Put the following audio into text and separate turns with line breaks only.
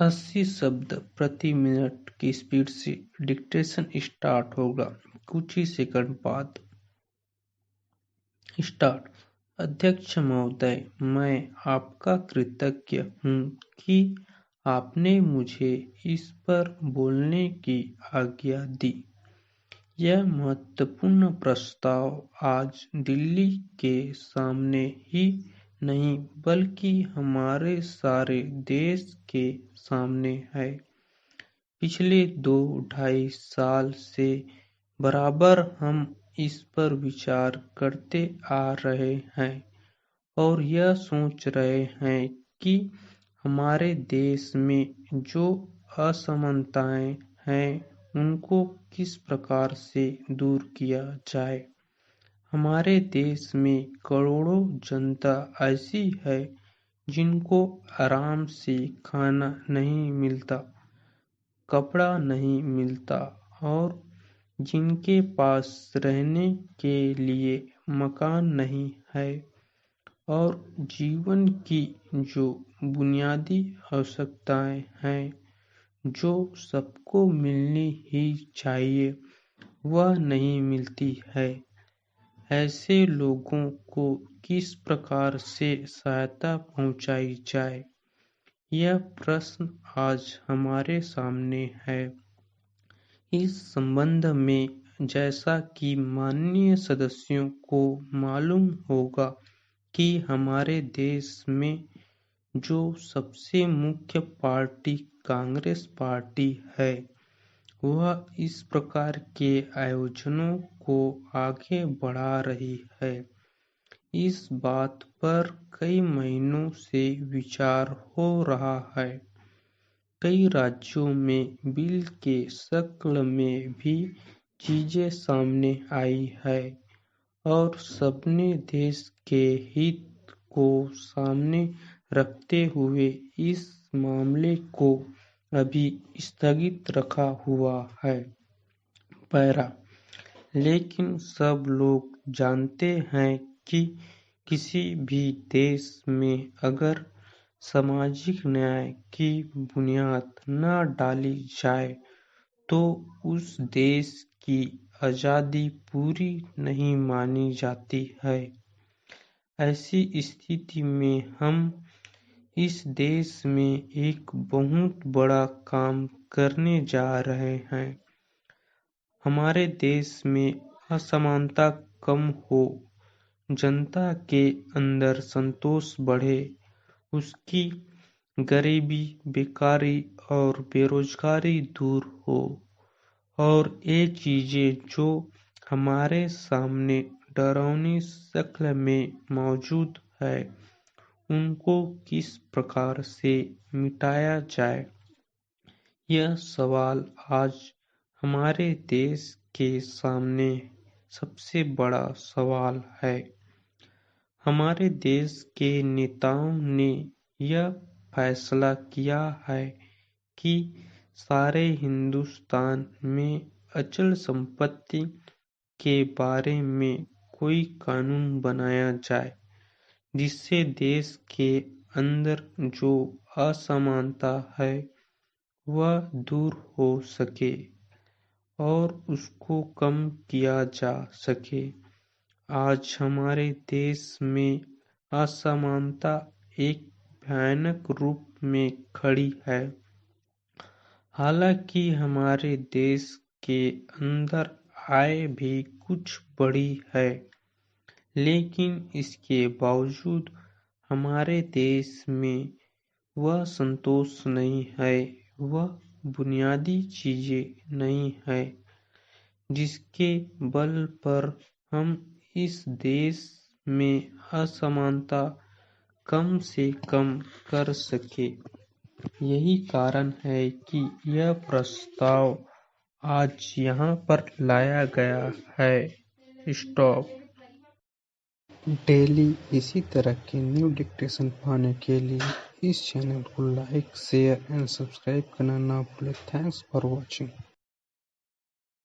80 शब्द प्रति मिनट की स्पीड से डिक्टेशन स्टार्ट होगा। कुछ ही सेकंड बाद स्टार्ट। अध्यक्ष महोदय, मैं आपका कृतज्ञ हूँ कि आपने मुझे इस पर बोलने की आज्ञा दी। यह महत्वपूर्ण प्रस्ताव आज दिल्ली के सामने ही नहीं बल्कि हमारे सारे देश के सामने है। पिछले 2-2.5 साल से बराबर हम इस पर विचार करते आ रहे हैं और यह सोच रहे हैं कि हमारे देश में जो असमानताएं हैं उनको किस प्रकार से दूर किया जाए। हमारे देश में करोड़ों जनता ऐसी है जिनको आराम से खाना नहीं मिलता, कपड़ा नहीं मिलता और जिनके पास रहने के लिए मकान नहीं है और जीवन की जो बुनियादी आवश्यकताएं हैं जो सबको मिलनी ही चाहिए वह नहीं मिलती है। ऐसे लोगों को किस प्रकार से सहायता पहुंचाई जाए, यह प्रश्न आज हमारे सामने है। इस संबंध में जैसा कि माननीय सदस्यों को मालूम होगा कि हमारे देश में जो सबसे मुख्य पार्टी कांग्रेस पार्टी है वह इस प्रकार के आयोजनों को आगे बढ़ा रही है। इस बात पर कई महीनों से विचार हो रहा है। कई राज्यों में बिल के शक्ल में भी चीजें सामने आई है और सबने देश के हित को सामने रखते हुए इस मामले को अभी स्थगित रखा हुआ है। पैरा, लेकिन सब लोग जानते हैं कि किसी भी देश में अगर सामाजिक न्याय की बुनियाद न डाली जाए तो उस देश की आजादी पूरी नहीं मानी जाती है। ऐसी स्थिति में हम इस देश में एक बहुत बड़ा काम करने जा रहे हैं। हमारे देश में असमानता कम हो, जनता के अंदर संतोष बढ़े, उसकी गरीबी, बेकारी और बेरोजगारी दूर हो और ये चीजें जो हमारे सामने डरावनी शक्ल में मौजूद है उनको किस प्रकार से मिटाया जाए, यह सवाल आज हमारे देश के सामने सबसे बड़ा सवाल है। हमारे देश के नेताओं ने यह फैसला किया है कि सारे हिंदुस्तान में अचल संपत्ति के बारे में कोई कानून बनाया जाए जिससे देश के अंदर जो असमानता है वह दूर हो सके और उसको कम किया जा सके। आज हमारे देश में असमानता एक भयानक रूप में खड़ी है। हालांकि हमारे देश के अंदर आय भी कुछ बड़ी है, लेकिन इसके बावजूद हमारे देश में वह संतोष नहीं है, वह बुनियादी चीजें नहीं है जिसके बल पर हम इस देश में असमानता कम से कम कर सके। यही कारण है कि यह प्रस्ताव आज यहाँ पर लाया गया है। स्टॉप। डेली इसी तरह के न्यू डिक्टेशन पाने के लिए इस चैनल को लाइक, शेयर एंड सब्सक्राइब करना ना भूलें। Thanks for watching.